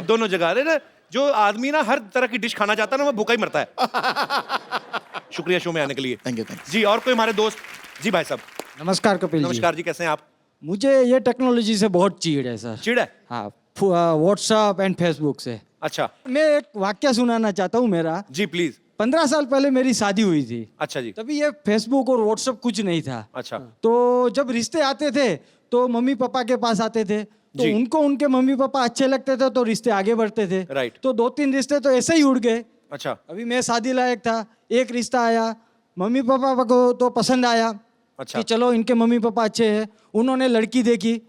दोनों जगह। अरे ना, जो आदमी ना हर तरह की डिश खाना चाहता है ना, वो भूखा ही मरता है। शुक्रिया शो में आने के लिए। थैंक यू जी, और कोई हमारे दोस्त? जी भाई साहब। नमस्कार कपिल जी। नमस्कार जी, कैसे हैं आप? मुझे ये टेक्नोलॉजी से बहुत चिढ़ है सर। चिढ़ है? हाँ, व्हाट्सएप एंड फेसबुक से। अच्छा मैं एक वाक्य सुनाना चाहता हूँ मेरा। जी, प्लीज। 15 साल पहले मेरी शादी हुई थी। अच्छा जी। तभी ये फेसबुक और व्हाट्सएप कुछ नहीं था। अच्छा। तो जब रिश्ते आते थे तो मम्मी पापा के पास आते थे, तो जी। उनको उनके मम्मी पापा अच्छे लगते थे तो रिश्ते आगे बढ़ते थे। राइट। तो 2-3 रिश्ते तो ऐसे ही उड़ गए। अच्छा अभी मैं शादी लायक था, एक रिश्ता आया, मम्मी पापा को तो पसंद आया। अच्छा। कि चलो इनके मम्मी पापा अच्छे हैं। उन्होंने लड़की देखी,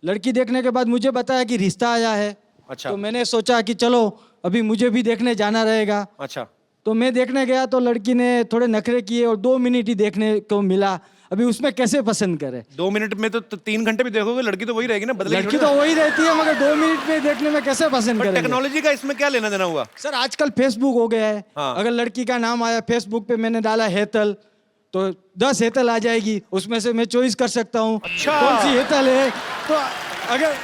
लड़की देखने के बाद मुझे बताया कि रिश्ता आया है। अच्छा। तो मैंने सोचा कि चलो अभी मुझे भी देखने जाना रहेगा। अच्छा। तो मैं देखने गया तो लड़की ने थोड़े नखरे किए और 2 मिनट ही देखने को मिला। अभी उसमें कैसे पसंद करे? 2 मिनट में तो 3 घंटे भी देखोगे, लड़की तो वही रहेगी ना, बदलेगी लड़की थोड़ी तो ना। वही रहती है, मगर 2 मिनट में देखने में कैसे पसंद पर करेंगे? टेक्नोलॉजी का इसमें क्या लेना देना हुआ? सर आजकल फेसबुक हो गया है। हाँ। अगर लड़की का नाम आया फेसबुक पे, मैंने डाला हेतल, तो 10 हेतल आ जाएगी, उसमें से मैं चॉइस कर सकता हूँ अच्छा। कौन सी हेतल है। तो अगर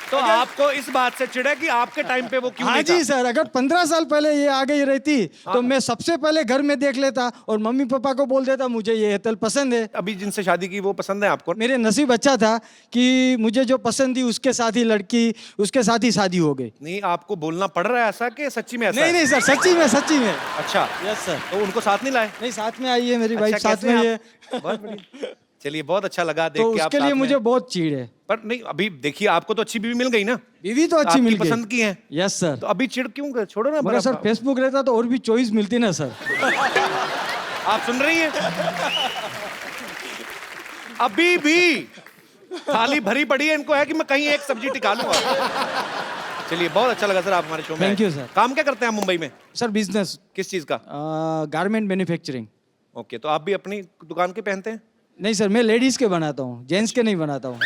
तो आपको इस बात से चिढ़ है कि आपके टाइम पे वो क्यों हाँ नहीं जी था? सर, अगर 15 साल पहले ये आ गई रहती हाँ। तो मैं सबसे पहले घर में देख लेता और मम्मी पापा को बोल देता मुझे ये हेतल पसंद है। अभी जिनसे शादी की वो पसंद है आपको? मेरे नसीब अच्छा था कि मुझे जो पसंद थी उसके साथ ही लड़की, उसके साथ ही शादी हो गई। नहीं, आपको बोलना पड़ रहा है ऐसा कि सच्ची में ऐसा नहीं है? नहीं सर, सच्ची में सच्ची में। अच्छा। Yes sir. तो उनको साथ नहीं लाए? नहीं, साथ में आई है मेरी वाइफ, अच्छा, साथ कैसे में हैं ही है। आप? बहुत बढ़िया। चलिए, बहुत अच्छा लगा देख तो के आप उसके साथ लिए में। मुझे बहुत चिढ़ है। पर नहीं, अभी देखिए आपको तो अच्छी बीवी मिल गई ना, बीवी तो अच्छी आपकी मिल गई। पसंद की है। Yes sir. तो अभी चिढ़ क्यों कर? छोड़ो ना। मगर सर फेसबुक रहता तो और भी चॉइस मिलती ना सर। आप सुन रही हैं? अभी भी थाली भरी पड़ी है, इनको है कि मैं कहीं एक सब्जी टिका लूंगा। चलिए, बहुत अच्छा लगा सर आप हमारे शो में Thank आए। you, sir. काम क्या करते हैं आप मुंबई में? सर बिजनेस, किस चीज का? Garment manufacturing. ओके, तो आप भी अपनी दुकान के पहनते हैं? नहीं सर, मैं लेडीज के बनाता हूँ, जेंट्स के नहीं बनाता हूँ।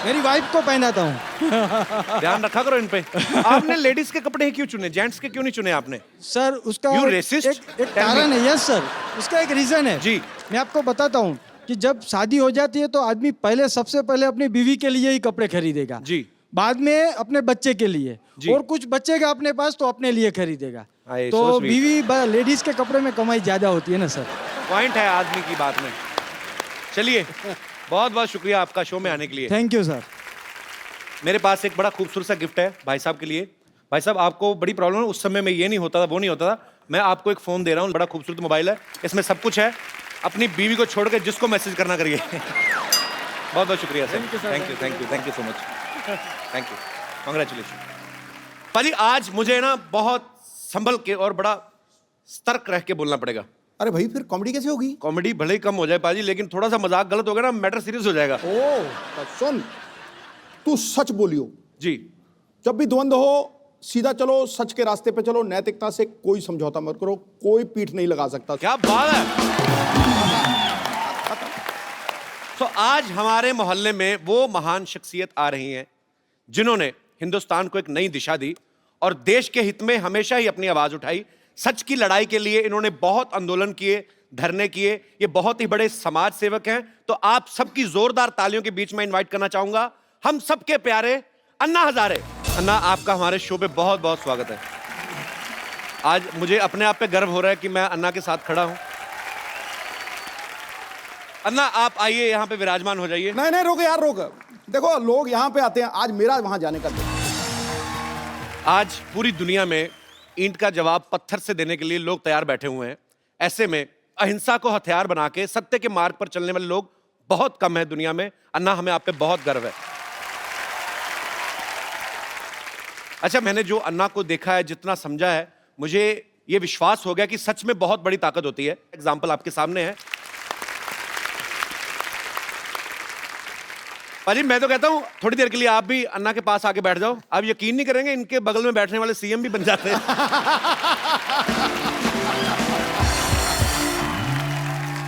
मेरी वाइफ को पहनाता हूँ। ध्यान रखा करो इन पे। आपने लेडीज के कपड़े ही क्यों चुने, जेंट्स के क्यों नहीं चुने आपने? सर उसका You एक racist? एक कारण है। यस सर, उसका एक रीजन है। जी। मैं आपको बताता हूँ कि जब शादी हो जाती है तो आदमी सबसे पहले अपनी बीवी के लिए ही कपड़े खरीदेगा। जी। बाद में अपने बच्चे के लिए, जी। और कुछ बचेगा अपने पास तो अपने लिए खरीदेगा। आए, तो so sweet. बीवी लेडीज के कपड़े में कमाई ज्यादा होती है ना सर। पॉइंट है आदमी की बात में। चलिए, बहुत बहुत शुक्रिया आपका शो में आने के लिए। Thank you sir. मेरे पास एक बड़ा खूबसूरत सा गिफ्ट है भाई साहब के लिए। भाई साहब, आपको बड़ी प्रॉब्लम है, उस समय में ये नहीं होता था, वो नहीं होता था। मैं आपको एक फोन दे रहा हूँ, बड़ा खूबसूरत मोबाइल है, इसमें सब कुछ है। अपनी बीवी को छोड़ के जिसको मैसेज करना करिए। बहुत बहुत शुक्रिया sir. Thank you thank you thank you so much. Thank you, congratulation. पाजी, आज मुझे ना बहुत संभल के और बड़ा सतर्क रह के बोलना पड़ेगा। अरे भाई, फिर कॉमेडी कैसे होगी? कॉमेडी भले ही कम हो जाए पाजी, लेकिन थोड़ा सा मजाक गलत हो गया ना, मैटर सीरियस हो जाएगा। ओ, तो सुन, तू सच बोलियो। जी। जब भी द्वंद्व हो सीधा चलो, सच के रास्ते पे चलो, नैतिकता से कोई समझौता मत करो, कोई पीठ नहीं लगा सकता। क्या बात है। तो आज हमारे मोहल्ले में वो महान शख्सियत आ रही हैं जिन्होंने हिंदुस्तान को एक नई दिशा दी और देश के हित में हमेशा ही अपनी आवाज उठाई। सच की लड़ाई के लिए इन्होंने बहुत आंदोलन किए, धरने किए। ये बहुत ही बड़े समाज सेवक हैं। तो आप सबकी जोरदार तालियों के बीच में इनवाइट करना चाहूंगा हम सबके प्यारे अन्ना हजारे। अन्ना, आपका हमारे शो पे बहुत बहुत स्वागत है। आज मुझे अपने आप पे गर्व हो रहा है कि मैं अन्ना के साथ खड़ा हूं। अन्ना, आप आइए, यहाँ पे विराजमान हो जाइए। नहीं नहीं, रोक यार, रोक। देखो, लोग यहाँ पे आते हैं, आज मेरा वहां जाने का दिन। आज पूरी दुनिया में ईंट का जवाब पत्थर से देने के लिए लोग तैयार बैठे हुए हैं। ऐसे में अहिंसा को हथियार बना के सत्य के मार्ग पर चलने वाले लोग बहुत कम है दुनिया में। अन्ना, हमें आप पे बहुत गर्व है। अच्छा, मैंने जो अन्ना को देखा है, जितना समझा है, मुझे ये विश्वास हो गया कि सच में बहुत बड़ी ताकत होती है। एग्जाम्पल आपके सामने है। पाजी, मैं तो कहता हूं थोड़ी देर के लिए आप भी अन्ना के पास आके बैठ जाओ। आप यकीन नहीं करेंगे, इनके बगल में बैठने वाले सीएम भी बन जाते हैं।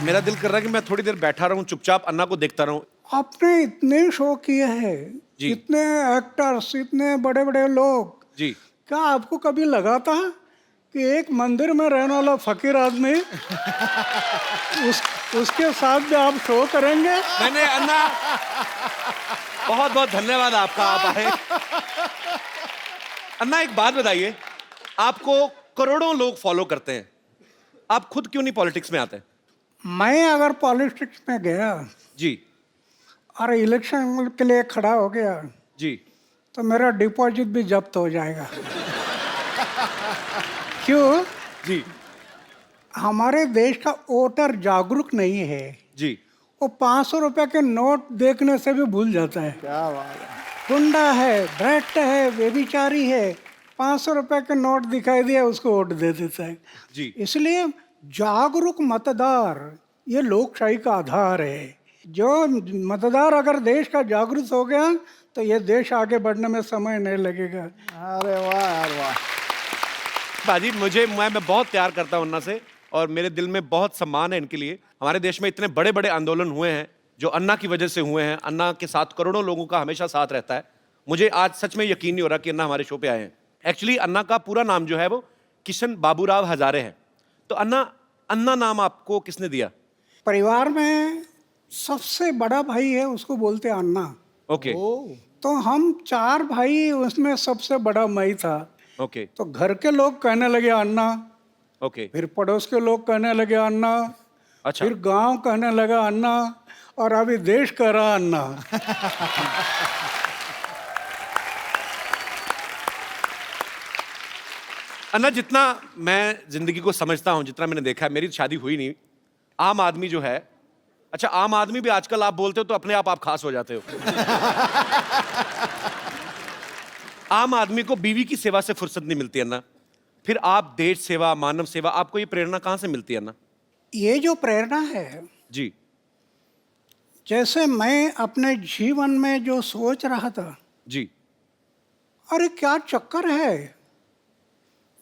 मेरा दिल कर रहा है कि मैं थोड़ी देर बैठा रहूं, चुपचाप अन्ना को देखता रहूं। आपने इतने शो किए हैं, जी। इतने एक्टर्स, इतने बड़े बड़े लोग, जी। क्या आपको कभी लगा था कि एक मंदिर में रहने वाला फकीर आदमी उसके साथ भी आप शो करेंगे? मैंने अन्ना, बहुत बहुत धन्यवाद आपका, आप आए। अन्ना एक बात बताइए, आपको करोड़ों लोग फॉलो करते हैं, आप खुद क्यों नहीं पॉलिटिक्स में आते? मैं अगर पॉलिटिक्स में गया जी और इलेक्शन के लिए खड़ा हो गया जी। तो मेरा डिपॉजिट भी जब्त हो जाएगा। क्यों? जी हमारे देश का वोटर जागरूक नहीं है। जी। वो 500 रुपए के नोट देखने से भी भूल जाता है। क्या बात है। गुंडा है, भ्रष्ट है, व्यभिचारी है, 500 रुपए के नोट दिखाई दिया उसको वोट दे देता है। जी। इसलिए जागरूक मतदार ये लोकशाही का आधार है। जो मतदार अगर देश का जागरूक हो गया तो ये देश आगे बढ़ने में समय नहीं लगेगा। अरे वाह यार वाह। बाजी मैं बहुत प्यार करता हूं अन्ना से, और मेरे दिल में बहुत सम्मान है इनके लिए। हमारे देश में इतने बड़े बड़े आंदोलन हुए हैं जो अन्ना की वजह से हुए हैं। अन्ना के साथ करोड़ों लोगों का हमेशा साथ रहता है। मुझे आज सच में यकीन नहीं हो रहा कि अन्ना हमारे शो पे आए हैं। एक्चुअली अन्ना का पूरा नाम जो है वो किशन बाबूराव हजारे है। तो अन्ना नाम आपको किसने दिया? परिवार में सबसे बड़ा भाई है, उसको बोलते हैं अन्ना। ओके तो हम 4 भाई, उसमें सबसे बड़ा मैं था। ओके तो घर के लोग कहने लगे अन्ना, ओके। फिर पड़ोस के लोग कहने लगे अन्ना, अच्छा। फिर गांव कहने लगा अन्ना, और अभी देश कह रहा अन्ना। अन्ना, जितना मैं जिंदगी को समझता हूं, जितना मैंने देखा है, मेरी शादी हुई नहीं, आम आदमी जो है, अच्छा आम आदमी भी आजकल आप बोलते हो तो अपने आप खास हो जाते हो। आम आदमी को बीवी की सेवा से फुर्सत नहीं मिलती अन्ना, फिर आप देश सेवा, मानव सेवा, आपको ये प्रेरणा कहां से मिलती है अन्ना? ये जो प्रेरणा है, जी जैसे मैं अपने जीवन में जो सोच रहा था, जी। अरे क्या चक्कर है,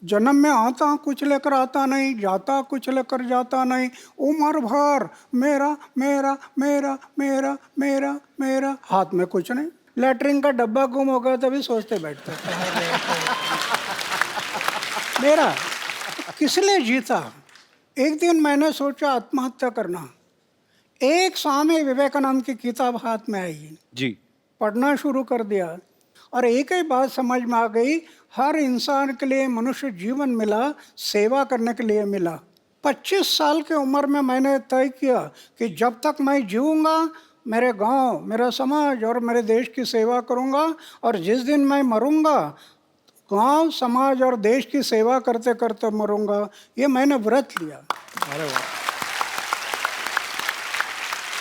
जन्म में आता कुछ लेकर आता नहीं, जाता कुछ लेकर जाता नहीं, उम्र भर मेरा मेरा मेरा मेरा मेरा मेरा, हाथ में कुछ नहीं, लेटरिन का डब्बा गुम हो गया तभी सोचते बैठते मेरा किस लिए जीता। एक दिन मैंने सोचा आत्महत्या करना। एक स्वामी विवेकानंद की किताब हाथ में आई, जी पढ़ना शुरू कर दिया, और एक ही बात समझ में आ गई, हर इंसान के लिए मनुष्य जीवन मिला सेवा करने के लिए मिला। 25 साल की उम्र में मैंने तय किया कि जब तक मैं जीऊँगा मेरे गांव, मेरा समाज और मेरे देश की सेवा करूंगा, और जिस दिन मैं मरूंगा गांव, समाज और देश की सेवा करते करते मरूंगा। ये मैंने व्रत लिया। अरे वाह।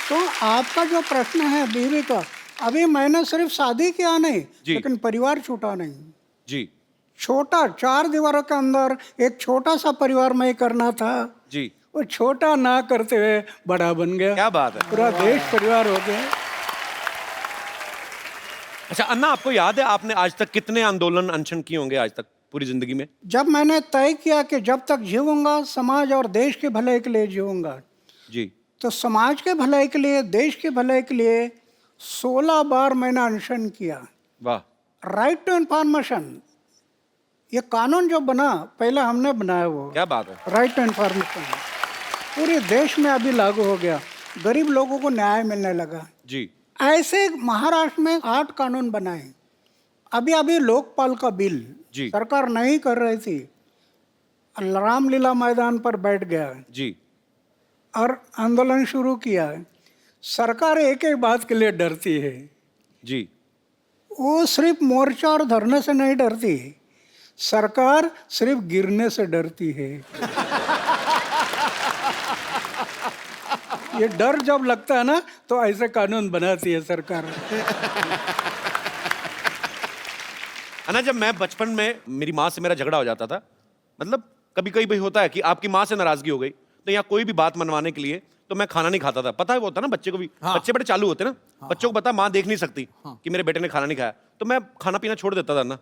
तो आपका जो प्रश्न है बीवी का, अभी मैंने सिर्फ शादी किया नहीं, लेकिन परिवार छूटा नहीं। जी। छोटा 4 दीवारों के अंदर एक छोटा सा परिवार में करना था जी। वो छोटा ना करते हुए बड़ा बन गया। क्या बात है। पूरा देश परिवार हो गया। अच्छा अन्ना, आपको याद है आपने आज तक कितने आंदोलन अनशन किए होंगे आज तक पूरी जिंदगी में? जब मैंने तय किया कि जब तक जीऊंगा समाज और देश के भलाई के लिए जीऊंगा, जी। तो समाज के भलाई के लिए, देश के भलाई के लिए 16 बार मैंने अनशन किया। वाह। राइट टू इन्फॉर्मेशन, ये कानून जो बना पहले हमने बनाया, वो क्या बात है। राइट टू इन्फॉर्मेशन पूरे देश में अभी लागू हो गया, गरीब लोगों को न्याय मिलने लगा। जी। ऐसे महाराष्ट्र में 8 कानून बनाए। अभी अभी लोकपाल का बिल जी। सरकार नहीं कर रही थी, रामलीला मैदान पर बैठ गया जी। और आंदोलन शुरू किया। सरकार एक ही बात के लिए डरती है, जी। वो सिर्फ मोर्चा और धरने से नहीं डरती, सरकार सिर्फ गिरने से डरती है। ये डर जब लगता है ना तो ऐसे कानून बनाती है सरकार। अन्ना, जब मैं बचपन में मेरी माँ से मेरा झगड़ा हो जाता था, मतलब कभी कभी भाई होता है कि आपकी माँ से नाराजगी हो गई, तो यहाँ कोई भी बात मनवाने के लिए तो मैं खाना नहीं खाता था। पता है वो होता ना बच्चे को भी, बच्चे बड़े चालू होते ना, बच्चों को पता माँ देख नहीं सकती कि मेरे बेटे ने खाना नहीं खाया, तो मैं खाना पीना छोड़ देता था ना,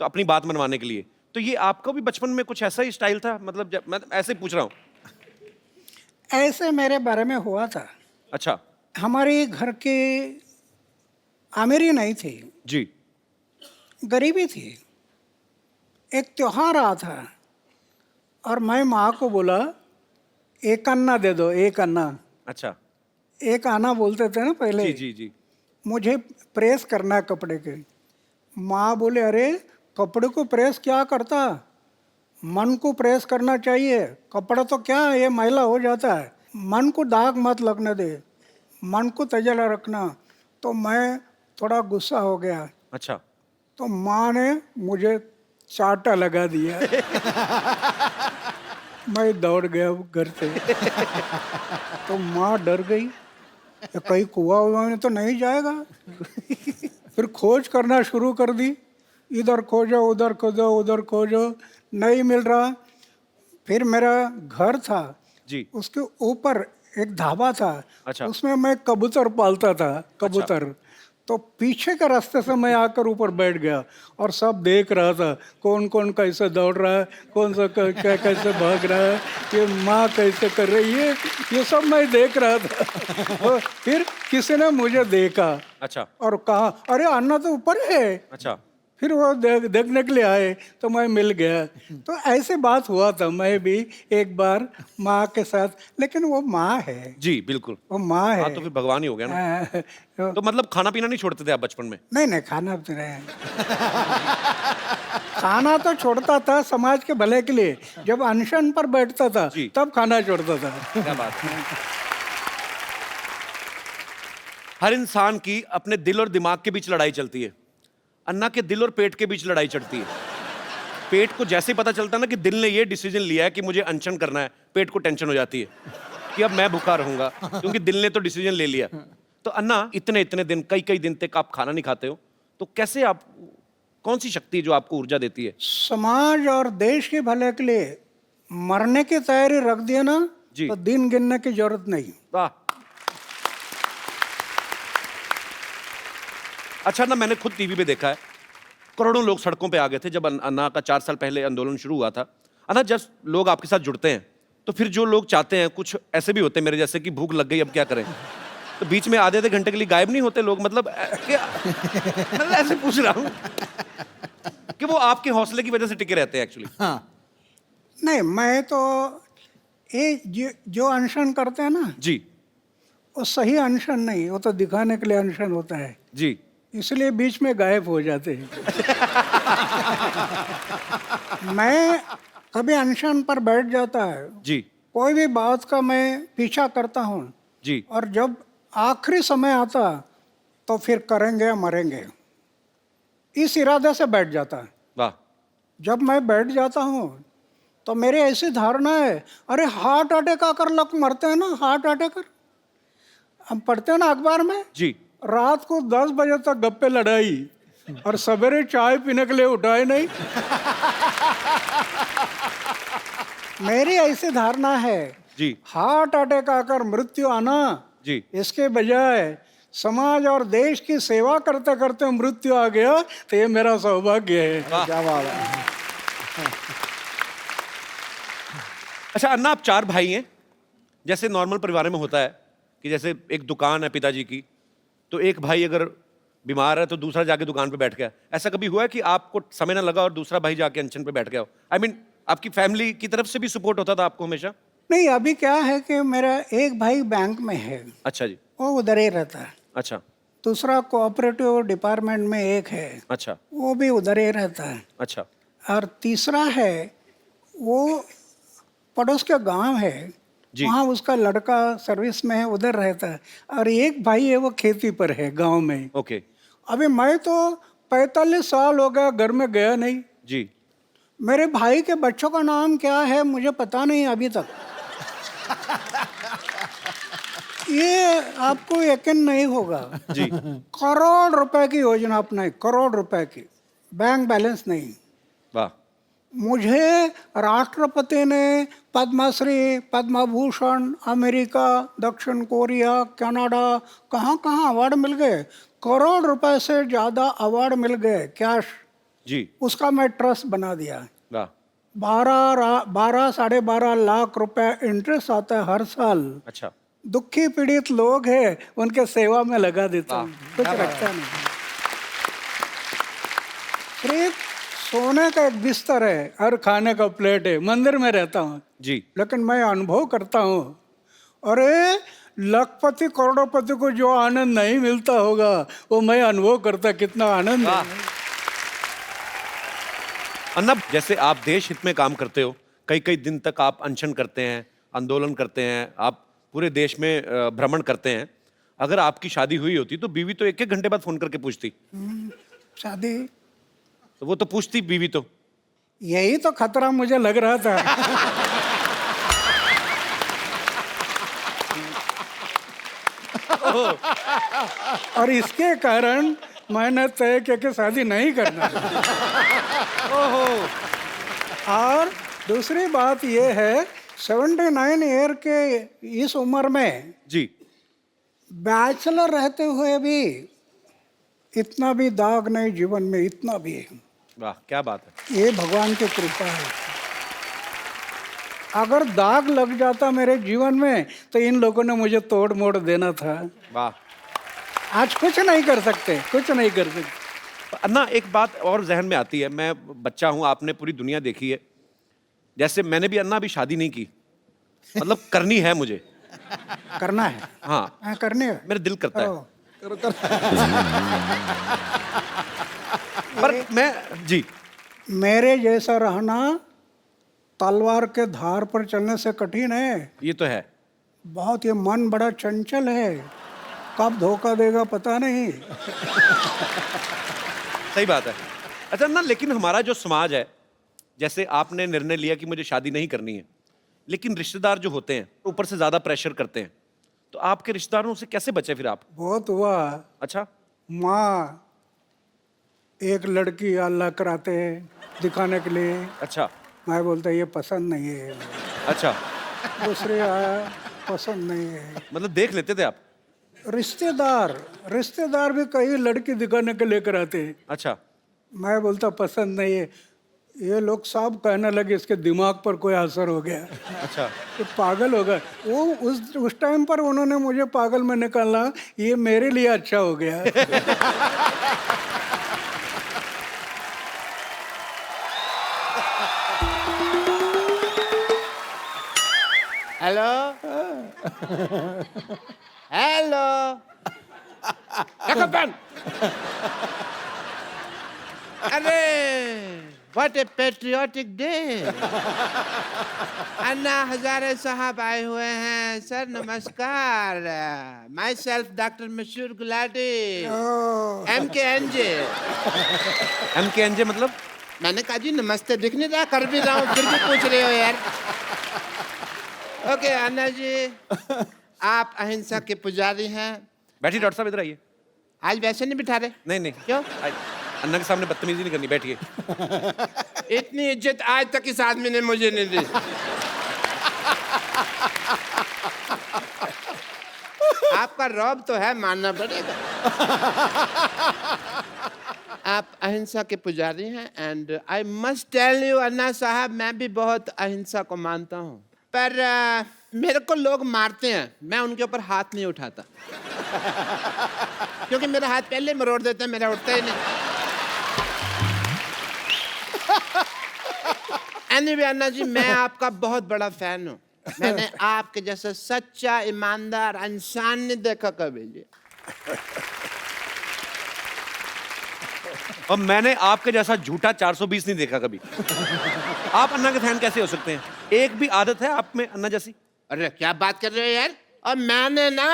तो अपनी बात मनवाने के लिए। तो ये आपका भी बचपन में कुछ ऐसा ही स्टाइल था? मतलब जब मैं ऐसे ही पूछ रहा हूँ। ऐसे मेरे बारे में हुआ था। अच्छा। हमारे घर के अमीरी नहीं थी जी। गरीबी थी। एक त्योहार आ था और मैं माँ को बोला एक अन्ना दे दो, एक अन्ना। अच्छा। एक आना बोलते थे ना पहले। जी जी जी। मुझे प्रेस करना है कपड़े के। माँ बोले अरे कपड़े को प्रेस क्या करता, मन को प्रेस करना चाहिए। कपड़ा तो क्या है, ये मैला हो जाता है। मन को दाग मत लगने दे, मन को तजला रखना। तो मैं थोड़ा गुस्सा हो गया, अच्छा, तो माँ ने मुझे चाटा लगा दिया। मैं दौड़ गया घर से। तो माँ डर गई, ये कहीं कुआं हुआ में तो नहीं जाएगा। फिर खोज करना शुरू कर दी, इधर खोजो उधर खोजो उधर खोजो, नहीं मिल रहा। फिर मेरा घर था जी, उसके ऊपर एक ढाबा था, अच्छा। उसमें मैं कबूतर पालता था, कबूतर। तो पीछे के रास्ते से मैं आकर ऊपर बैठ गया और सब देख रहा था, कौन कौन कैसे दौड़ रहा है, कौन सा कैसे भाग रहा है, ये माँ कैसे कर रही है, ये सब मैं देख रहा था। और फिर किसी ने मुझे देखा अच्छा, और कहा, अरे अन्ना तो ऊपर है। अच्छा, फिर वो देखने के लिए आए तो मैं मिल गया। तो ऐसे बात हुआ था, मैं भी एक बार माँ के साथ, लेकिन वो माँ है, जी बिल्कुल। वो माँ है। हाँ तो फिर भगवान ही हो गया ना। तो तो मतलब खाना पीना नहीं छोड़ते थे आप बचपन में? नहीं नहीं, खाना तो नहीं। खाना तो छोड़ता था समाज के भले के लिए। जब अनशन पर बैठता था जी। तब खाना छोड़ता था। क्या बात है। हर इंसान की अपने दिल और दिमाग के बीच लड़ाई चलती है। अन्ना के दिल और पेट के बीच लड़ाई चलती है। पेट को जैसे ही पता चलता है ना कि दिल ने ये डिसीजन लिया है कि मुझे अनशन करना है, पेट को टेंशन हो जाती है कि अब मैं भूखा रहूंगा, क्योंकि दिल ने तो डिसीजन ले लिया। तो अन्ना, इतने इतने दिन, कई कई दिन तक आप खाना नहीं खाते हो, तो कैसे आप, कौन सी शक्ति जो आपको ऊर्जा देती है? समाज और देश के भले के लिए मरने की तैयारी रख दिया ना, जी। तो दिन गिनने की जरूरत नहीं। वाह। अच्छा ना, मैंने खुद टीवी पे देखा है, करोड़ों लोग सड़कों पे आ गए थे जब अन्ना का 4 साल पहले आंदोलन शुरू हुआ था। अन्ना, जब लोग आपके साथ जुड़ते हैं तो फिर जो लोग चाहते हैं, कुछ ऐसे भी होते हैं मेरे जैसे कि भूख लग गई अब क्या करें, तो बीच में आधे घंटे के लिए गायब नहीं होते लोग, मतलब क्या, मतलब ऐसे पूछ रहा हूँ कि वो आपके हौसले की वजह से टिके रहते हैं एक्चुअली। हाँ, नहीं, मैं तो ये जो अनशन करते हैं ना, जी वो सही अनशन नहीं, वो तो दिखाने के लिए अनशन होता है, जी, इसलिए बीच में गायब हो जाते हैं। मैं कभी अनशन पर बैठ जाता है, जी कोई भी बात का मैं पीछा करता हूँ, जी, और जब आखिरी समय आता तो फिर करेंगे मरेंगे, इस इरादे से बैठ जाता है। वाह, जब मैं बैठ जाता हूँ तो मेरी ऐसी धारणा है, अरे हार्ट अटैक आकर लोग मरते हैं ना, हार्ट अटैक, हम पढ़ते हैं ना अखबार में, जी, रात को 10 बजे तक गप्पे लड़ाई और सवेरे चाय पीने के लिए उठाए नहीं। मेरी ऐसी धारणा है, जी, हार्ट अटैक आकर मृत्यु आना, जी, इसके बजाय समाज और देश की सेवा करते करते मृत्यु आ गया तो ये मेरा सौभाग्य है। क्या बात है। अच्छा अन्ना, आप 4 भाई हैं, जैसे नॉर्मल परिवार में होता है कि जैसे एक दुकान है पिताजी की, तो एक भाई अगर बीमार है तो दूसरा जाके दुकान पे बैठ गया। ऐसा कभी हुआ है कि आपको समय ना लगा और दूसरा भाई जाके अनशन पे बैठ गया हो? आई मीन आपकी फैमिली की तरफ से भी सपोर्ट होता था आपको हमेशा? नहीं, अभी क्या है कि मेरा एक भाई बैंक में है, अच्छा जी, वो उधर ही रहता है। अच्छा, दूसरा कोऑपरेटिव डिपार्टमेंट में एक है, अच्छा, वो भी उधर ही रहता है। अच्छा, और तीसरा है, वो पड़ोस के गांव है, जी। वहाँ उसका लड़का सर्विस में है, उधर रहता है। और एक भाई है, वो खेती पर है गांव में। ओके, अभी मैं तो 45 साल हो गया घर में गया नहीं। जी, मेरे भाई के बच्चों का नाम क्या है मुझे पता नहीं अभी तक। ये आपको यकीन नहीं होगा, जी, करोड़ रुपए की योजना अपनाई, करोड़ रुपए की, बैंक बैलेंस नहीं। वाह, मुझे राष्ट्रपति ने पद्मश्री, पद्म भूषण, अमेरिका, दक्षिण कोरिया, कनाडा, कहाँ कहाँ अवार्ड मिल गए, करोड़ रुपए से ज़्यादा अवार्ड मिल गए कैश। जी, उसका मैं ट्रस्ट बना दिया। वाह, 12-12.5 लाख रुपए इंटरेस्ट आता है हर साल। अच्छा, दुखी पीड़ित लोग हैं, उनके सेवा में लगा देता हूँ, कुछ रखता नहीं। सिर्फ सोने का एक बिस्तर है और खाने का प्लेट है, मंदिर में रहता हूँ, जी, लेकिन मैं अनुभव करता हूँ, अरे लखपति करोड़पति को जो आनंद नहीं मिलता होगा वो मैं अनुभव करता, कितना आनंद है। अन्ना, जैसे आप देश हित में काम करते हो, कई कई दिन तक आप अनशन करते हैं, आंदोलन करते हैं, आप पूरे देश में भ्रमण करते हैं। अगर आपकी शादी हुई होती तो बीवी तो एक एक घंटे बाद फोन करके पूछती। शादी, तो वो तो पूछती बीवी तो। यही तो खतरा मुझे लग रहा था। और इसके कारण मैंने तय किया कि शादी नहीं करना। और दूसरी बात यह है, 79 ईयर के इस उम्र में जी। बैचलर रहते हुए भी इतना भी दाग नहीं जीवन में, इतना भी। वाह, क्या बात है। ये भगवान की कृपा है। अगर दाग लग जाता मेरे जीवन में तो इन लोगों ने मुझे तोड़ मोड़ देना था। वाह। आज कुछ नहीं कर सकते, कुछ नहीं कर सकते। अन्ना, एक बात और जहन में आती है, मैं बच्चा हूं, आपने पूरी दुनिया देखी है। जैसे मैंने भी अन्ना अभी शादी नहीं की, मतलब करनी है मुझे। करना है? हाँ, करने है। मेरा दिल करता है। करो। पर मैं, जी, मेरे जैसा रहना तलवार के धार पर चलने से कठिन है। ये तो है। बहुत, ये मन बड़ा चंचल है, कब धोखा देगा पता नहीं। सही बात है। अच्छा ना, लेकिन हमारा जो समाज है, जैसे आपने निर्णय लिया कि मुझे शादी नहीं करनी है, लेकिन रिश्तेदार जो होते हैं ऊपर से ज्यादा प्रेशर करते हैं, तो आपके रिश्तेदारों से कैसे बचे फिर आप? बहुत हुआ। अच्छा। माँ एक लड़की अल्लाह कराते हैं दिखाने के लिए। अच्छा। मैं बोलता ये पसंद नहीं है। अच्छा, दूसरे आया, पसंद नहीं है। मतलब देख लेते थे आप? रिश्तेदार भी कई लड़की दिखाने के लेकर आते हैं। अच्छा। मैं बोलता पसंद नहीं है। ये लोग सब कहने लगे इसके दिमाग पर कोई असर हो गया। अच्छा। तो पागल हो गया वो। उस टाइम पर उन्होंने मुझे पागल में निकाला, ये मेरे लिए अच्छा हो गया। Hello hello, pen. अरे what a patriotic day. Anna Hazare साहब आए हुए हैं। सर नमस्कार। माई सेल्फ डॉक्टर मशहूर गुलाटी, MKNJ। MKNJ मतलब? मैंने कहा जी नमस्ते, दिख नहीं रहा, कर भी रहा हूँ, फिर भी पूछ रहे हो यार। ओके अन्ना जी, आप अहिंसा के पुजारी हैं। बैठिए डॉक्टर साहब, इधर आइए। आज वैसे नहीं बिठा रहे? नहीं नहीं, क्यों? अन्ना के सामने बदतमीजी नहीं करनी, बैठिए। इतनी इज्जत आज तक इस आदमी ने मुझे नहीं दी। आपका रौब तो है, मानना पड़ेगा। आप अहिंसा के पुजारी हैं and I must tell you Anna Sahab, मैं भी बहुत अहिंसा को मानता हूँ, पर मेरे को लोग मारते हैं, मैं उनके ऊपर हाथ नहीं उठाता। क्योंकि मेरा हाथ पहले मरोड़ देते हैं, मेरा उठता ही नहीं। एनीवे अन्ना जी, मैं आपका बहुत बड़ा फैन हूँ। मैंने आपके जैसा सच्चा ईमानदार इंसान नहीं देखा कभी जी। और मैंने आपके जैसा झूठा 420 नहीं देखा कभी। आप अन्ना के फैन कैसे हो सकते हैं? एक भी आदत है आप में अन्ना जैसी? अरे क्या बात कर रहे हो यार। और मैंने ना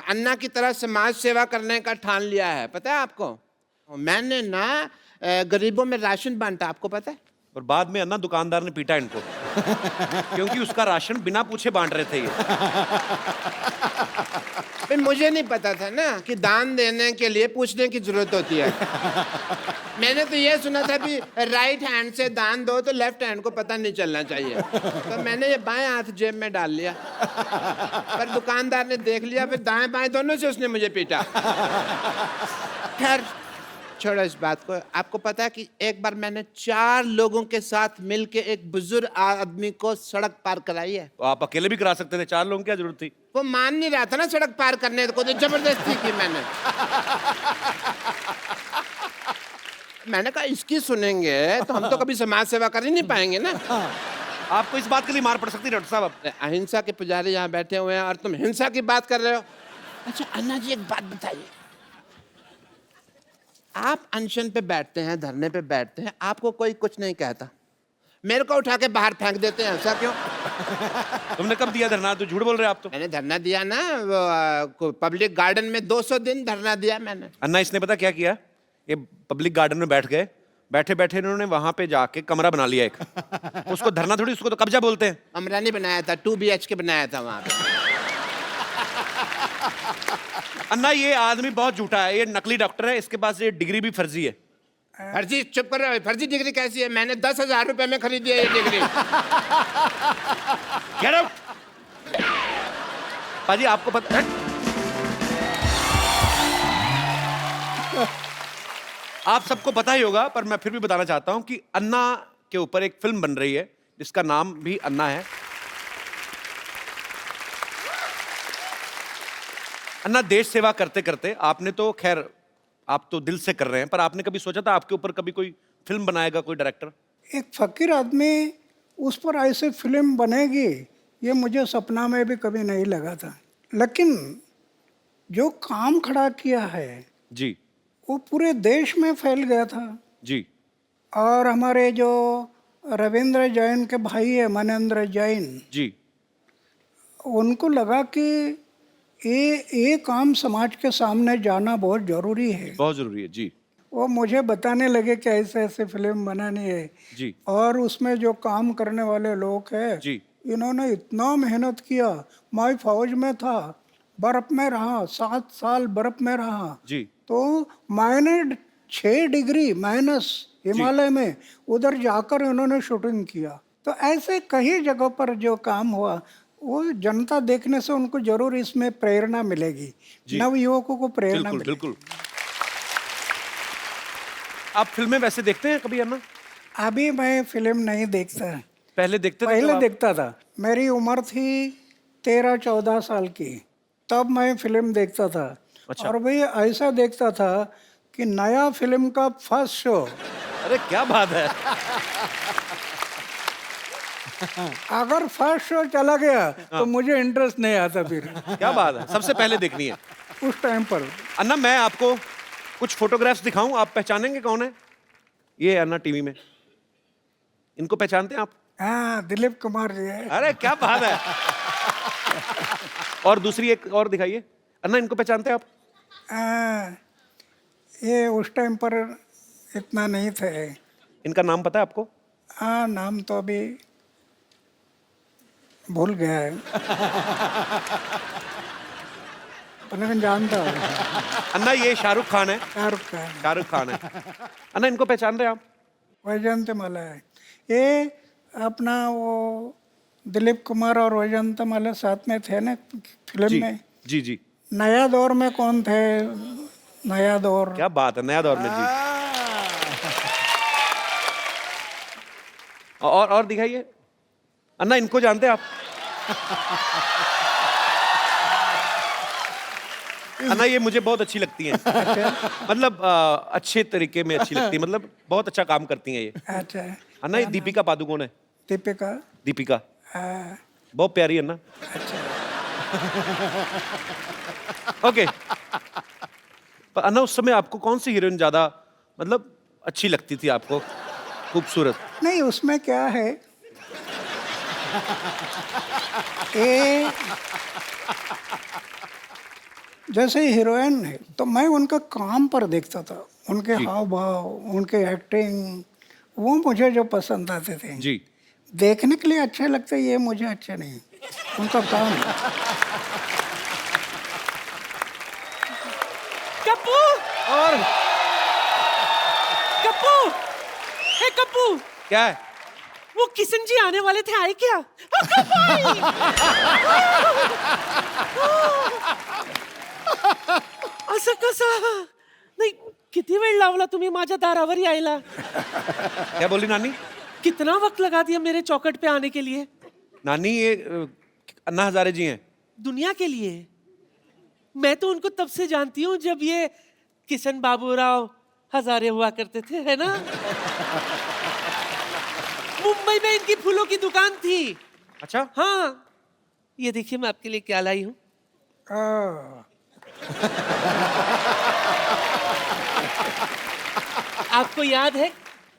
अन्ना की तरह समाज सेवा करने का ठान लिया है, पता है आपको। मैंने ना गरीबों में राशन बांटा, आपको पता है। और बाद में अन्ना दुकानदार ने पीटा इनको क्योंकि उसका राशन बिना पूछे बांट रहे थे ये। फिर मुझे नहीं पता था ना कि दान देने के लिए पूछने की जरूरत होती है। मैंने तो ये सुना था कि राइट हैंड से दान दो तो लेफ्ट हैंड को पता नहीं चलना चाहिए, तो मैंने ये बाएं हाथ जेब में डाल लिया। पर दुकानदार ने देख लिया, फिर दाएं बाएं दोनों से उसने मुझे पीटा। खैर छोड़ो इस बात को। आपको पता है कि एक बार मैंने 4 लोगों के साथ मिलके एक बुजुर्ग आदमी को सड़क पार कराई है। तो आप अकेले भी करा सकते थे, 4 लोगों की क्या जरूरत थी? वो मान नहीं रहा था ना सड़क पार करने को, तो जबरदस्ती की मैंने। मैंने कहा इसकी सुनेंगे तो हम तो कभी समाज सेवा कर ही नहीं पाएंगे ना। आपको इस बात के लिए मार पड़ सकती है डॉक्टर साहब। अहिंसा के पुजारी यहाँ बैठे हुए हैं और तुम हिंसा की बात कर रहे हो। अच्छा अन्ना जी, एक बात बताइए, आप अनशन पे बैठते हैं, धरने पे बैठते हैं, आपको कोई कुछ नहीं कहता, मेरे को उठा के बाहर फेंक देते हैं, ऐसा क्यों? तुमने कब दिया धरना? तो झूठ बोल रहे हो आप तो। मैंने धरना दिया ना, वो पब्लिक गार्डन में 200 दिन धरना दिया मैंने। अन्ना इसने पता क्या किया? ये पब्लिक गार्डन में बैठ गए, बैठे बैठे इन्होंने वहां पे जाके कमरा बना लिया एक। उसको धरना थोड़ी, उसको तो कब्जा बोलते हैं। कमरा नहीं बनाया था, 2 BHK बनाया था वहां पे। अन्ना ये आदमी बहुत झूठा है, ये नकली डॉक्टर है, इसके पास ये डिग्री भी फर्जी है। फर्जी? चुप कर रहे हो, फर्जी डिग्री कैसी है? मैंने 10,000 रुपए में खरीदी है ये डिग्री। Get out! पाजी आपको पता आप सबको पता ही होगा, पर मैं फिर भी बताना चाहता हूं कि अन्ना के ऊपर एक फिल्म बन रही है जिसका नाम भी अन्ना है। अन्ना, देश सेवा करते करते आपने तो खैर आप तो दिल से कर रहे हैं, पर आपने कभी सोचा था आपके ऊपर कभी कोई फिल्म बनाएगा कोई डायरेक्टर? एक फकीर आदमी उस पर ऐसे फिल्म बनेगी ये मुझे सपना में भी कभी नहीं लगा था। लेकिन जो काम खड़ा किया है जी वो पूरे देश में फैल गया था। जी और हमारे जो रविंद्र जैन के भाई है मनेंद्र जैन, जी उनको लगा कि ये काम समाज के सामने जाना बहुत ज़रूरी है। बहुत जरूरी है। जी वो मुझे बताने लगे कि ऐसे ऐसे फिल्म बनानी है जी और उसमें जो काम करने वाले लोग हैं जी इन्होंने इतना मेहनत किया। मैं फौज में था, बर्फ में रहा, 7 साल बर्फ में रहा, जी तो मैंने 6 डिग्री माइनस हिमालय में उधर जाकर इन्होंने शूटिंग किया। तो ऐसे कई जगहों पर जो काम हुआ वो जनता देखने से उनको जरूर इसमें प्रेरणा मिलेगी, नव युवकों को प्रेरणा बिल्कुल मिलेगी। बिल्कुल। आप फिल्में वैसे देखते हैं कभी अन्ना? अभी मैं फिल्म नहीं देखता, पहले देखते थे पहले तो आप? देखता था। मेरी उम्र थी 13-14 साल की, तब मैं फिल्म देखता था। अच्छा। और भाई ऐसा देखता था कि नया फिल्म का फर्स्ट शो, अरे क्या बात है। अगर फर्स्ट शो चला गया तो मुझे इंटरेस्ट नहीं आता फिर क्या बात है, सबसे पहले देखनी है। उस टाइम पर। अन्ना, मैं आपको कुछ फोटोग्राफ्स दिखाऊं, आप पहचानेंगे कौन है? ये है अन्ना टीवी में, इनको पहचानते हैं आप? हाँ, दिलीप कुमार जी है। अरे क्या बात है। और दूसरी एक और दिखाइए। अन्ना, इनको पहचानते हैं आप? ये उस टाइम पर इतना नहीं थे। इनका नाम पता है आपको? हाँ, नाम तो अभी भूल गया है पर लेकिन जानता हूँ। अन्ना, ये शाहरुख खान है। शाहरुख खान, शाहरुख खान है। अन्ना, इनको पहचान रहे हैं आप? वैजयंती माला है। ये अपना वो दिलीप कुमार और वैजयंती माला साथ में थे ना फिल्म जी में। जी जी। नया दौर में कौन थे? नया दौर। क्या बात है, नया दौर में। जी और दिखाइए। अन्ना, इनको जानते हैं आप? अन्ना, ये मुझे बहुत अच्छी लगती हैं। मतलब अच्छे तरीके में अच्छी लगती है, मतलब बहुत अच्छा काम करती हैं ये। अच्छा। अन्ना, ये दीपिका पादुकोण है। दीपिका। दीपिका हाँ, बहुत प्यारी है अन्ना। ओके। पर अन्ना, उस समय आपको कौन सी हीरोइन ज्यादा मतलब अच्छी लगती थी आपको, खूबसूरत? नहीं उसमें क्या है, ये जैसे हीरोइन है तो मैं उनका काम पर देखता था, उनके हाव भाव, उनके एक्टिंग, वो मुझे जो पसंद आते थे। जी। देखने के लिए अच्छे लगते, ये मुझे अच्छे नहीं, उनका काम। कप्पू और कप्पू, हे कप्पू, क्या है? वो किशन जी आने वाले थे, आए क्या? कप्पू आई! असं कसं? नाही, किती वेळ लावला तुम्ही माझ्या दारावर यायला? क्या बोली नानी? कितना वक्त लगा दिया मेरे चौखट पे आने के लिए? नानी, ये अन्ना हजारे जी हैं। दुनिया के लिए। मैं तो उनको तब से जानती हूँ जब ये किशन बाबूराव हजारे हुआ करते थे, है ना? मुंबई में इनकी फूलों की दुकान थी। अच्छा। हाँ, ये देखिए मैं आपके लिए क्या लाई हूँ। आपको याद है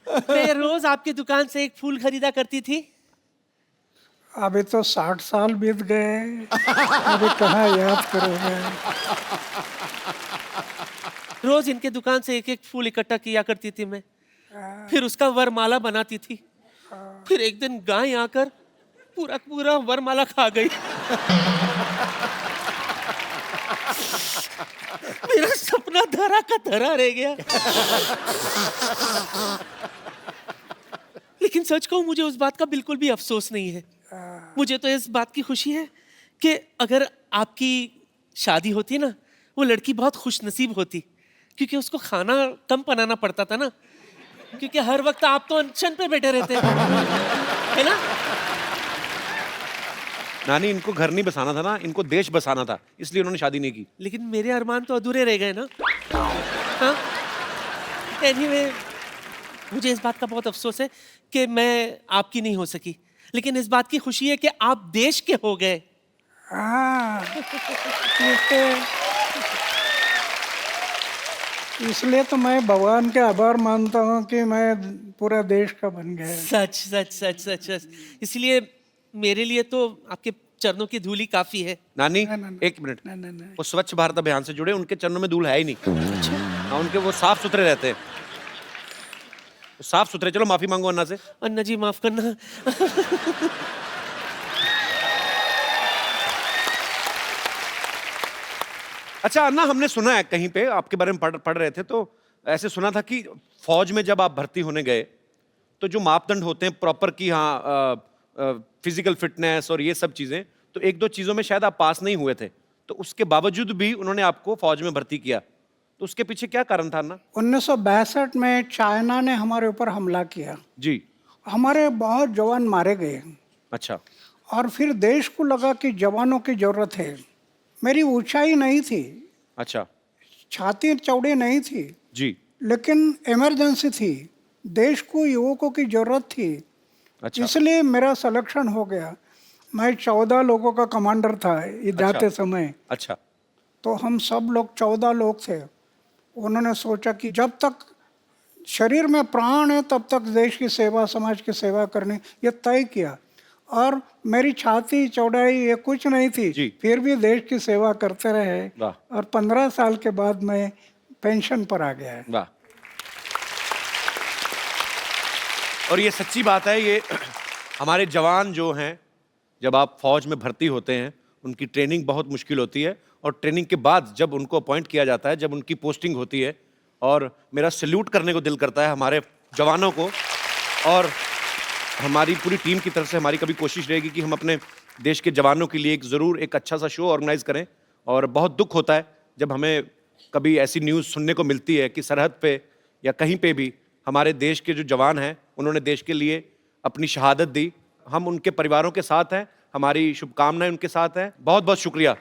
मैं रोज आपकी दुकान से एक फूल खरीदा करती थी? अभी तो 60 साल बीत गए, अभी कहाँ याद करोगे। रोज इनके दुकान से एक एक फूल इकट्ठा किया करती थी मैं, फिर उसका वरमाला बनाती थी। फिर एक दिन गाय आकर पूरा पूरा वरमाला खा गई। मेरा सपना धरा का धरा रह गया। लेकिन सच कहूं, मुझे उस बात का बिल्कुल भी अफसोस नहीं है। मुझे तो इस बात की खुशी है कि अगर आपकी शादी होती ना, वो लड़की बहुत खुशनसीब होती, क्योंकि उसको खाना कम बनाना पड़ता था ना, क्योंकि हर वक्त आप तो अनशन पे बैठे रहते है ना। नानी, इनको घर नहीं बसाना था ना, इनको देश बसाना था, इसलिए उन्होंने शादी नहीं की। लेकिन मेरे अरमान तो अधूरे रह गए ना। हाँ? Anyway, मुझे इस बात का बहुत अफसोस है कि मैं आपकी नहीं हो सकी, लेकिन इस बात की खुशी है कि आप देश के हो गए। हाँ, इसलिए तो मैं भगवान के आभार मानता हूँ कि मैं पूरा देश का बन गया। सच सच सच सच सच। इसलिए मेरे लिए तो आपके चरणों की धूली काफी है। नानी, ना। एक मिनट, नहीं। वो स्वच्छ भारत अभियान से जुड़े, उनके चरणों में धूल है ही नहीं। हाँ, उनके वो साफ सुथरे रहते हैं, साफ सुथरे। चलो माफी मांगो अन्ना से। अन्ना जी माफ करना। अच्छा अन्ना, हमने सुना है कहीं पे, आपके बारे में पढ़ रहे थे तो ऐसे सुना था कि फौज में जब आप भर्ती होने गए तो जो मापदंड होते हैं प्रॉपर की, हाँ, फिजिकल फिटनेस और ये सब चीजें, तो एक दो चीजों में शायद आप पास नहीं हुए थे, तो उसके बावजूद भी उन्होंने आपको फौज में भर्ती किया, तो उसके पीछे क्या कारण था अन्ना? 1962 में चाइना ने हमारे ऊपर हमला किया जी। हमारे बहुत जवान मारे गए अच्छा। और फिर देश को लगा कि जवानों की जरूरत है। मेरी ऊंचाई नहीं थी, अच्छा। छाती चौड़ी नहीं थी, जी। लेकिन इमरजेंसी थी, देश को युवकों की जरूरत थी। अच्छा। इसलिए मेरा सिलेक्शन हो गया। मैं 14 लोगों का कमांडर था जाते समय। अच्छा। तो हम सब लोग 14 लोग थे। उन्होंने सोचा कि जब तक शरीर में प्राण है तब तक देश की सेवा, समाज की सेवा करनी, ये तय किया। और मेरी छाती चौड़ाई ये कुछ नहीं थी, जी। फिर भी देश की सेवा करते रहे। वाह। और 15 साल के बाद मैं पेंशन पर आ गया है। वाह। और ये सच्ची बात है, ये हमारे जवान जो हैं, जब आप फौज में भर्ती होते हैं, उनकी ट्रेनिंग बहुत मुश्किल होती है, और ट्रेनिंग के बाद जब उनको अपॉइंट किया जाता है, जब उनकी पोस्टिंग होती है, और मेरा सैल्यूट करने को दिल करता है हमारे जवानों को। और हमारी पूरी टीम की तरफ से हमारी कभी कोशिश रहेगी कि हम अपने देश के जवानों के लिए एक ज़रूर एक अच्छा सा शो ऑर्गेनाइज करें। और बहुत दुख होता है जब हमें कभी ऐसी न्यूज़ सुनने को मिलती है कि सरहद पे या कहीं पे भी हमारे देश के जो जवान हैं, उन्होंने देश के लिए अपनी शहादत दी। हम उनके परिवारों के साथ हैं, हमारी शुभकामनाएं उनके साथ हैं। बहुत बहुत शुक्रिया।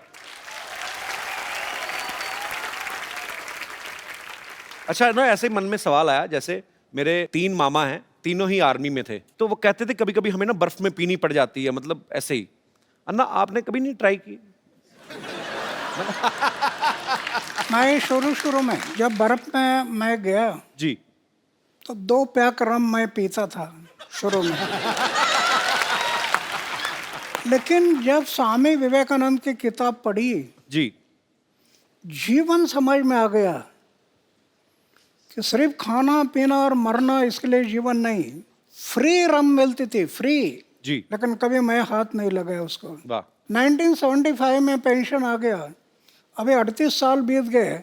अच्छा ना, ऐसे ही मन में सवाल आया, जैसे मेरे 3 मामा हैं, तीनों ही आर्मी में थे, तो वो कहते थे कभी कभी हमें ना बर्फ में पीनी पड़ जाती है, मतलब ऐसे ही। अन्ना, आपने कभी नहीं ट्राई की? मैं शुरू में जब बर्फ में मैं गया जी। तो 2 पैक रम मैं पीता था शुरू में। लेकिन जब स्वामी विवेकानंद की किताब पढ़ी, जी। जीवन समझ में आ गया कि सिर्फ खाना पीना और मरना इसके लिए जीवन नहीं। फ्री रम मिलती थी, फ्री जी। लेकिन कभी मैं हाथ नहीं लगाया उसको। वाह। 1975 में पेंशन आ गया, अभी 38 साल बीत गए,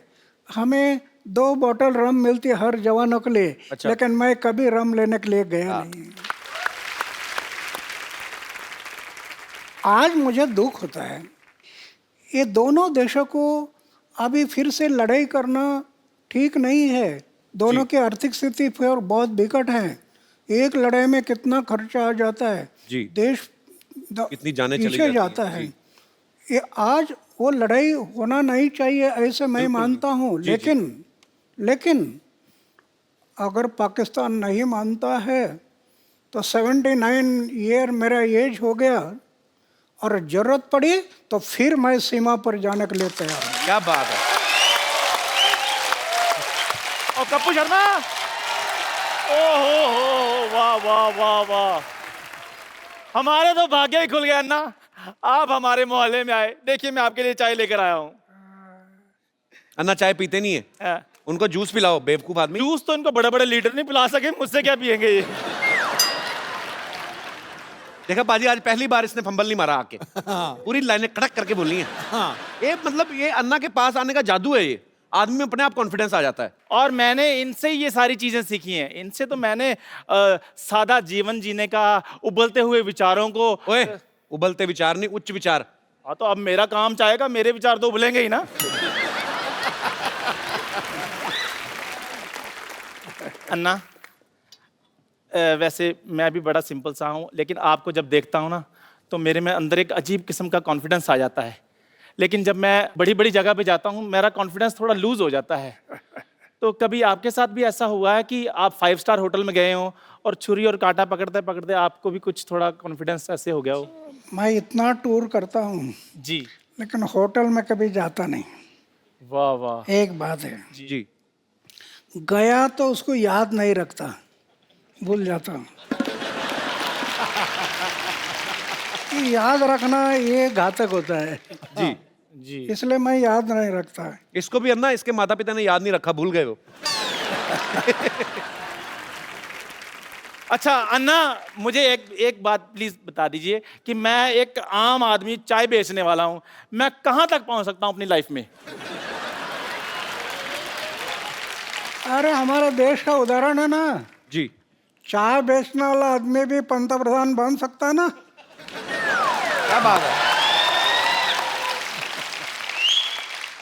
हमें 2 बोतल रम मिलती हर जवानों के लिए। अच्छा। लेकिन मैं कभी रम लेने के लिए गया नहीं। आज मुझे दुख होता है, ये दोनों देशों को अभी फिर से लड़ाई करना ठीक नहीं है। दोनों की आर्थिक स्थिति फिर बहुत विकट है। एक लड़ाई में कितना खर्चा आ जाता है, जी। देश कितनी जाने चली पीछे जाता है। ये आज वो लड़ाई होना नहीं चाहिए, ऐसे मैं मानता हूँ। लेकिन अगर पाकिस्तान नहीं मानता है तो 79 ईयर मेरा एज हो गया, और जरूरत पड़ी तो फिर मैं सीमा पर जाने के लिए तैयार हूँ। क्या बात है। और कप्पू शर्मा, ओहो, वाह वाह वाह वाह, हमारे तो भाग्य ही खुल गया अन्ना, आप हमारे मोहल्ले में आए। देखिए मैं आपके लिए चाय लेकर आया हूँ। अन्ना चाय पीते नहीं है, उनको जूस पिलाओ, बेवकूफ आदमी। जूस तो इनको बड़े बड़े लीडर नहीं पिला सके, मुझसे क्या पियेंगे ये। देखा पाजी, आज पहली बार इसने फंबल नहीं मारा आके। पूरी लाइनें कड़क करके बोली हैं। हाँ। ये मतलब ये अन्ना के पास आने का जादू है, ये आदमी में अपने आप कॉन्फिडेंस आ जाता है। और मैंने इनसे ही ये सारी चीजें सीखी हैं। इनसे तो मैंने सादा जीवन जीने का, उबलते हुए विचारों को। ओए, उबलते विचार नहीं, उच्च विचार। हाँ तो अब मेरा काम चाहेगा, मेरे विचार तो उबलेंगे ही ना। अन्ना, वैसे मैं भी बड़ा सिंपल सा हूँ, लेकिन आपको जब देखता हूँ ना तो मेरे में अंदर एक अजीब किस्म का कॉन्फिडेंस आ जाता है। लेकिन जब मैं बड़ी बड़ी जगह पे जाता हूँ मेरा कॉन्फिडेंस थोड़ा लूज हो जाता है। तो कभी आपके साथ भी ऐसा हुआ है कि आप 5 स्टार होटल में गए हो और छुरी और कांटा पकड़ते पकड़ते आपको भी कुछ थोड़ा कॉन्फिडेंस ऐसे हो गया हो? मैं इतना टूर करता हूँ जी। लेकिन होटल में कभी जाता नहीं। वाह वाह। एक बात है, जी। गया तो उसको याद नहीं रखता, भूल जाता हूँ। कि याद रखना ये घातक होता है, जी जी। इसलिए मैं याद नहीं रखता। इसको भी अन्ना, इसके माता पिता ने याद नहीं रखा, भूल गए वो। अच्छा अन्ना, मुझे एक बात प्लीज बता दीजिए कि मैं एक आम आदमी चाय बेचने वाला हूँ, मैं कहाँ तक पहुँच सकता हूँ अपनी लाइफ में? अरे हमारे देश का उदाहरण है ना, जी। चाय बेचने वाला आदमी भी पंतप्रधान बन सकता है ना। क्या बात है।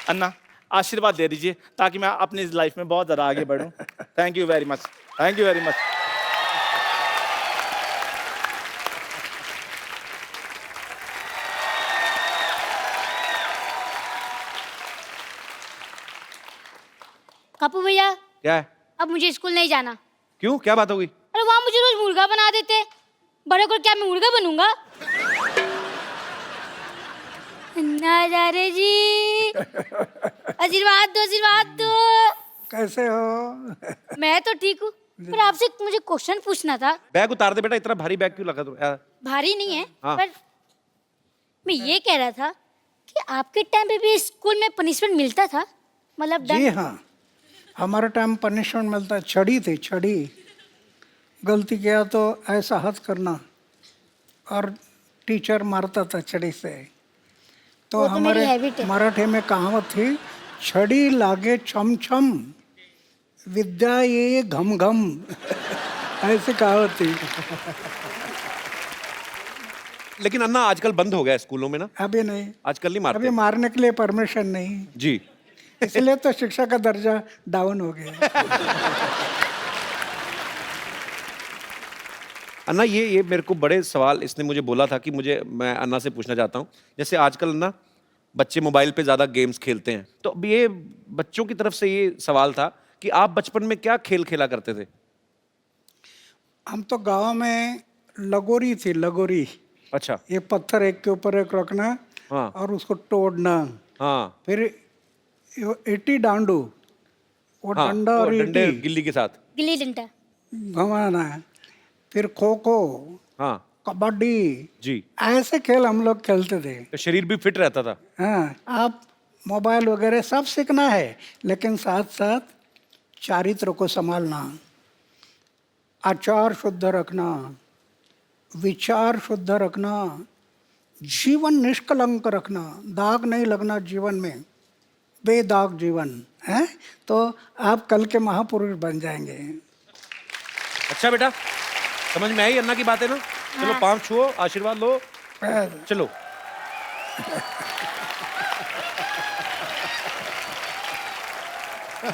अन्ना आशीर्वाद दे दीजिए ताकि मैं अपनी लाइफ में बहुत ज़्यादा आगे बढ़ूं। Thank you very much, thank you very much. Kapoor भैया, क्या है? अब मुझे स्कूल नहीं जाना। क्यों, क्या बात हो गई? अरे वहाँ मुझे रोज मुर्गा बना देते, बड़े को क्या मैं मुर्गा बनूंगा? अन्ना जा रे जी, आशीर्वाद दो, आशीर्वाद दो। कैसे हो? मैं तो ठीक हूँ, पर आपसे मुझे क्वेश्चन पूछना था। बैग उतार दे बेटा, इतना भारी बैग क्यों लगा तुम? भारी नहीं है, हाँ। पर मैं ये कह रहा था कि आपके टाइम पे भी स्कूल में पनिशमेंट मिलता था, मतलब जी हाँ, हमारे टाइम पनिशमेंट मिलता, छड़ी थी, छड़ी। गलती किया तो ऐसा हाथ करना और टीचर मारता था छड़ी से। तो वो तो मेरी हमारे हैबिट है। मराठी में कहावत थी, छड़ी लागे छम छम, विद्या ये घम घम। ऐसी कहावत थी। लेकिन अन्ना आजकल बंद हो गया है स्कूलों में ना, अभी नहीं, आजकल नहीं मारते। अभी मारने के लिए परमिशन नहीं, जी। इसलिए तो शिक्षा का दर्जा डाउन हो गया। अन्ना ये मेरे को बड़े सवाल इसने मुझे बोला था कि मैं अन्ना से पूछना चाहता हूँ। जैसे आजकल ना बच्चे मोबाइल पे ज़्यादा गेम्स खेलते हैं, तो अब ये बच्चों की तरफ से ये सवाल था कि आप बचपन में क्या खेल खेला करते थे? हम तो गांव में लगोरी थी, लगोरी। अच्छा। ये पत्थर एक के ऊपर एक रखना, हाँ। और उसको तोड़ना। हाँ फिर ईटी डांडू, वो हाँ, डंडा वो और डंडे ईटी गिल्ली के साथ। गिल्ली डंडा। घुमाना है। फिर खो खो, हाँ कबड्डी, जी। ऐसे खेल हम लोग खेलते थे। तो शरीर भी फिट रहता था। हाँ, आप मोबाइल वगैरह सब सीखना है, लेकिन साथ साथ चारित्र को संभालना, आचार शुद्ध रखना, विचार शुद्ध रखना, जीवन निष्कलंक रखना, दाग नहीं लगना जीवन में, बेदाग जीवन है, तो आप कल के महापुरुष बन जाएंगे। अच्छा बेटा, समझ में आई अन्ना की बातें ना? चलो पाँव छुओ, आशीर्वाद लो, चलो।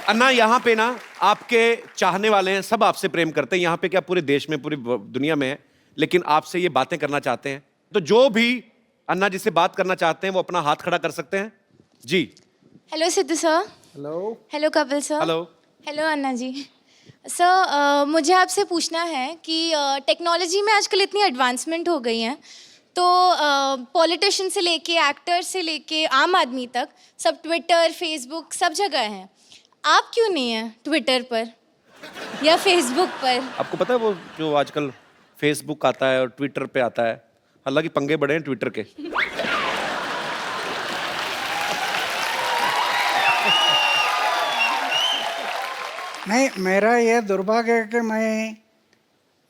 अन्ना यहाँ पे ना आपके चाहने वाले हैं, सब आपसे प्रेम करते हैं। यहाँ पे क्या पूरे देश में, पूरी दुनिया में है, लेकिन आपसे ये बातें करना चाहते हैं। तो जो भी अन्ना जी से बात करना चाहते हैं वो अपना हाथ खड़ा कर सकते हैं। जी। Hello Sidhu sir. Hello. Hello Kapil sir. Hello. Hello Anna ji. Sir मुझे आपसे पूछना है कि टेक्नोलॉजी में आजकल इतनी एडवांसमेंट हो गई है, तो पॉलिटिशियन से लेके एक्टर से लेके आम आदमी तक सब ट्विटर फेसबुक सब जगह हैं, आप क्यों नहीं हैं ट्विटर पर? या फेसबुक पर। आपको पता है वो जो आजकल फेसबुक आता है और ट्विटर पे आता है, हालांकि पंगे बड़े हैं ट्विटर के। नहीं, मेरा ये दुर्भाग्य है कि मैं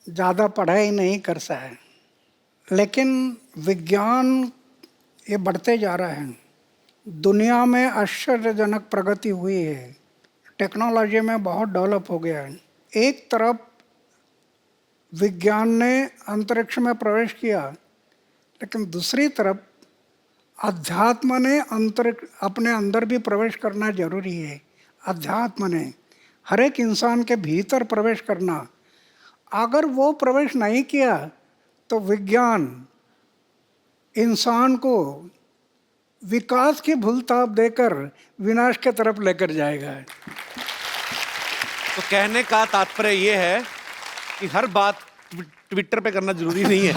ज़्यादा पढ़ाई नहीं कर सका, लेकिन विज्ञान ये बढ़ते जा रहा है। दुनिया में आश्चर्यजनक प्रगति हुई है, टेक्नोलॉजी में बहुत डेवलप हो गया है। एक तरफ विज्ञान ने अंतरिक्ष में प्रवेश किया, लेकिन दूसरी तरफ अध्यात्म ने अंतरिक्ष अपने अंदर भी प्रवेश करना जरूरी है। अध्यात्म ने हर एक इंसान के भीतर प्रवेश करना, अगर वो प्रवेश नहीं किया तो विज्ञान इंसान को विकास की भूलताप देकर विनाश की तरफ लेकर जाएगा। तो कहने का तात्पर्य ये है कि हर बात ट्विटर पे करना जरूरी नहीं है।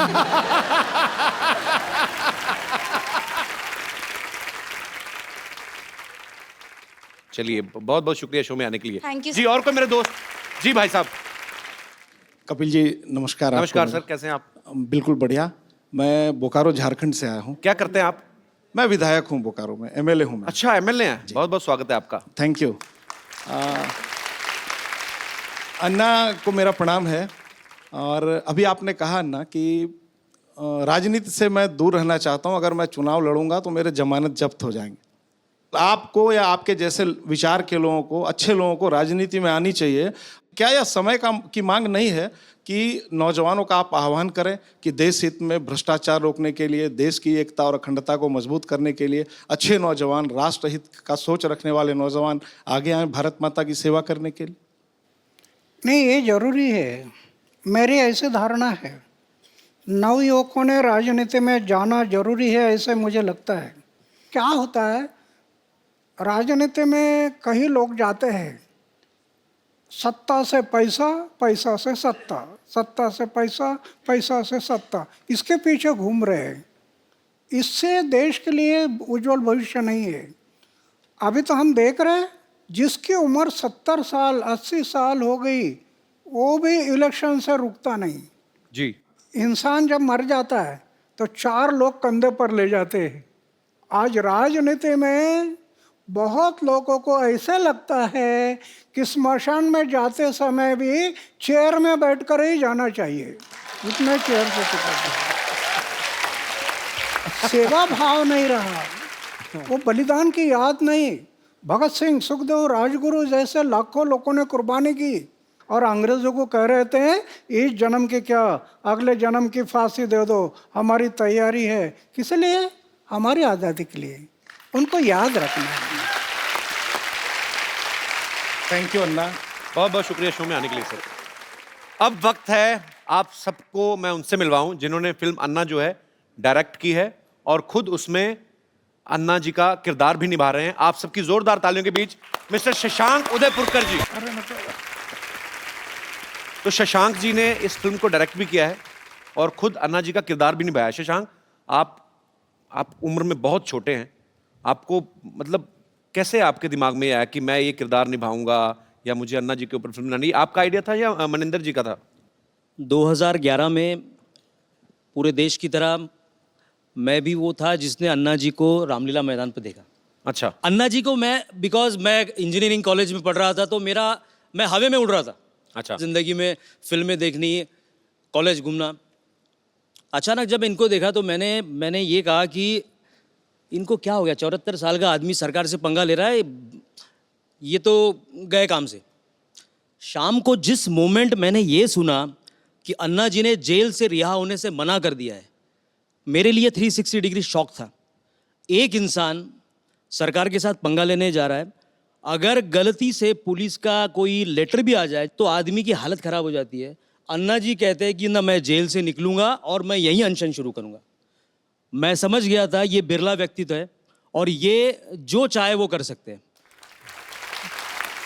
चलिए, बहुत बहुत शुक्रिया शो में आने के लिए। Thank you, ji, sir. और कोई मेरे दोस्त? जी भाई साहब। कपिल जी नमस्कार। नमस्कार आपको सर, कैसे हैं आप? बिल्कुल बढ़िया। मैं बोकारो झारखंड से आया हूँ। क्या करते हैं आप? मैं विधायक हूँ बोकारो में, एमएलए हूँ मैं। अच्छा, एमएलए हैं। बहुत बहुत स्वागत है आपका। Thank you. अन्ना को मेरा प्रणाम है। और अभी आपने कहा अन्ना कि राजनीति से मैं दूर रहना चाहता हूँ, अगर मैं चुनाव लड़ूंगा तो मेरे जमानत जब्त हो जाएंगे। आपको या आपके जैसे विचार के लोगों को, अच्छे लोगों को राजनीति में आनी चाहिए। क्या यह समय की मांग नहीं है कि नौजवानों का आप आह्वान करें कि देश हित में भ्रष्टाचार रोकने के लिए, देश की एकता और अखंडता को मजबूत करने के लिए अच्छे नौजवान, राष्ट्रहित का सोच रखने वाले नौजवान आगे आए भारत माता की सेवा करने के लिए? नहीं, ये जरूरी है। मेरी ऐसी धारणा है, नवयुवकों ने राजनीति में जाना जरूरी है, ऐसे मुझे लगता है। क्या होता है, राजनीति में कई लोग जाते हैं सत्ता से पैसा, पैसा से सत्ता, सत्ता से पैसा, पैसा से सत्ता, इसके पीछे घूम रहे हैं। इससे देश के लिए उज्जवल भविष्य नहीं है। अभी तो हम देख रहे हैं, जिसकी उम्र 70 साल 80 साल हो गई, वो भी इलेक्शन से रुकता नहीं। जी। इंसान जब मर जाता है तो 4 लोग कंधे पर ले जाते हैं। आज राजनीति में बहुत लोगों को ऐसे लगता है कि स्मशान में जाते समय भी चेयर में बैठकर ही जाना चाहिए, इतने चेयर से सेवा भाव नहीं रहा, वो बलिदान की याद नहीं। भगत सिंह, सुखदेव, राजगुरु जैसे लाखों लोगों ने कुर्बानी की और अंग्रेजों को कह रहे थे इस जन्म के क्या, अगले जन्म की फांसी दे दो, हमारी तैयारी है। किस लिए? हमारी आज़ादी के लिए। उनको याद रखना है। थैंक यू अन्ना। बहुत बहुत शुक्रिया शो में आने के लिए सर। अब वक्त है आप सबको मैं उनसे मिलवाऊं जिन्होंने फिल्म अन्ना जो है डायरेक्ट की है और खुद उसमें अन्ना जी का किरदार भी निभा रहे हैं। आप सबकी जोरदार तालियों के बीच मिस्टर शशांक उदयपुरकर जी। तो शशांक जी ने इस फिल्म को डायरेक्ट भी किया है और खुद अन्ना जी का किरदार भी निभाया। शशांक, आप उम्र में बहुत छोटे हैं, आपको मतलब कैसे आपके दिमाग में आया कि मैं ये किरदार निभाऊंगा या मुझे अन्ना जी के ऊपर फिल्म बनानी? आपका आइडिया था या मनिंदर जी का था? 2011 में पूरे देश की तरह मैं भी वो था जिसने अन्ना जी को रामलीला मैदान पर देखा। अच्छा। अन्ना जी को बिकॉज मैं इंजीनियरिंग कॉलेज में पढ़ रहा था, तो मैं हवा में उड़ रहा था। अच्छा। जिंदगी में फिल्में देखनी, कॉलेज घूमना। अचानक जब इनको देखा तो मैंने ये कहा कि इनको क्या हो गया, 74 साल का आदमी सरकार से पंगा ले रहा है, ये तो गए काम से। शाम को जिस मोमेंट मैंने ये सुना कि अन्ना जी ने जेल से रिहा होने से मना कर दिया है, मेरे लिए 360 डिग्री शॉक था। एक इंसान सरकार के साथ पंगा लेने जा रहा है, अगर गलती से पुलिस का कोई लेटर भी आ जाए तो आदमी की हालत खराब हो जाती है। अन्ना जी कहते हैं कि ना मैं जेल से निकलूंगा और मैं यहीं अनशन शुरू करूंगा। मैं समझ गया था ये बिरला व्यक्तित्व है और ये जो चाहे वो कर सकते हैं।